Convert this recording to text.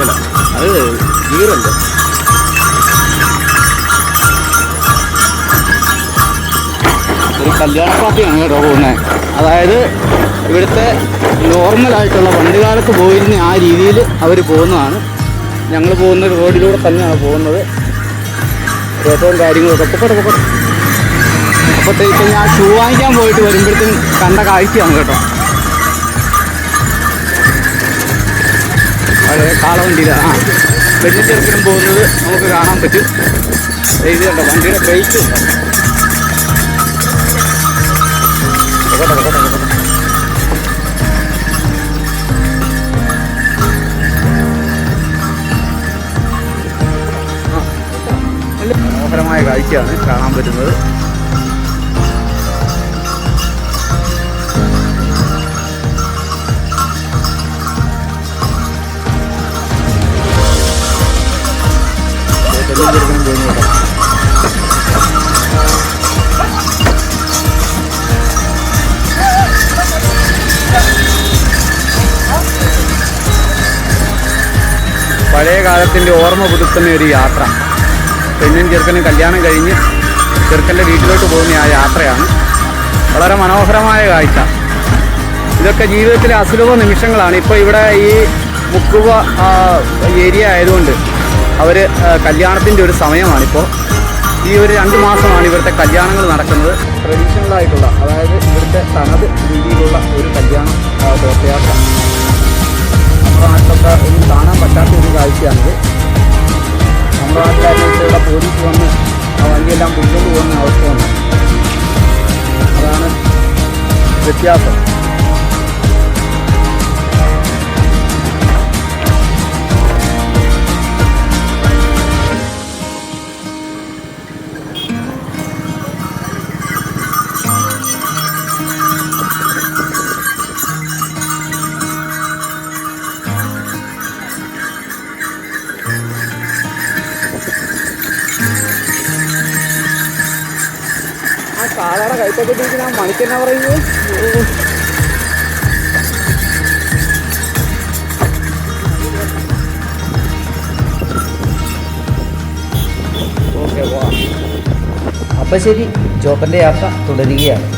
കിട്ടുകയില്ല, അത് ഗീറുണ്ട്. ഒരു കല്യാണ പാർട്ടിയാണ് കേട്ടോ പോകുന്നത്. അതായത് ഇവിടുത്തെ നോർമലായിട്ടുള്ള പണ്ട് കാലത്ത് പോയിരുന്ന ആ രീതിയിൽ അവർ പോകുന്നതാണ്. ഞങ്ങൾ പോകുന്ന റോഡിലൂടെ തന്നെയാണ് പോകുന്നത്. ഏറ്റവും കാര്യങ്ങളൊക്കെ പൊക്കോട്ടെ. അപ്പോഴത്തേക്കും ഞാൻ ഷൂ വാങ്ങിക്കാൻ പോയിട്ട് വരുമ്പോഴത്തേക്കും കണ്ട കാഴ്ചയാണ് കേട്ടോ. വളരെ കാളവണ്ടിയിലാണ് പെണ്ണും ചെറുക്കനും പോകുന്നത് നമുക്ക് കാണാൻ പറ്റും. ഇത് കണ്ടോ, വണ്ടിയുടെ ബ്രേക്ക് ഉണ്ടോ. മനോഹരമായ കാഴ്ചയാണ് കാണാൻ പറ്റുന്നത്. പഴയ കാലത്തിൻ്റെ ഓർമ്മ പുതുക്കുന്ന ഒരു യാത്ര. പെണ്ണും ചെറുക്കനും കല്യാണം കഴിഞ്ഞ് ചെറുക്കൻ്റെ വീട്ടിലോട്ട് പോകുന്ന ആ യാത്രയാണ്. വളരെ മനോഹരമായ കാഴ്ച. ഇതൊക്കെ ജീവിതത്തിലെ അസുലഭ നിമിഷങ്ങളാണ്. ഇപ്പോൾ ഇവിടെ ഈ മുക്കുവ ഏരിയ ആയതുകൊണ്ട് അവർ കല്യാണത്തിൻ്റെ ഒരു സമയമാണിപ്പോൾ. ഈ ഒരു 2 മാസമാണ് ഇവിടുത്തെ കല്യാണങ്ങൾ നടക്കുന്നത്. ട്രഡീഷണലായിട്ടുള്ള, അതായത് ഇവിടുത്തെ തനത് രീതിയിലുള്ള ഒരു കല്യാണ ഘോഷയാത്ര നമ്മുടെ നാട്ടിലൊക്കെ ഒന്നും കാണാൻ പറ്റാത്ത ഒരു കാഴ്ചയാണിത്. നമ്മുടെ നാട്ടിലായിട്ട് പോലീസ് വന്ന് ആ വണ്ടിയെല്ലാം പിടിച്ചുകൊണ്ട് പോകുന്ന അവസ്ഥ വന്നു. അതാണ് വ്യത്യാസം. കാളയുടെ കൈപ്പറ്റിട്ട് ഞാൻ മണിക്കെന്നാ പറയുന്നത്. ഓക്കെ, പോവാം. അപ്പം ശരി, ജോക്കറിൻ്റെ യാത്ര തുടരുകയാണ്.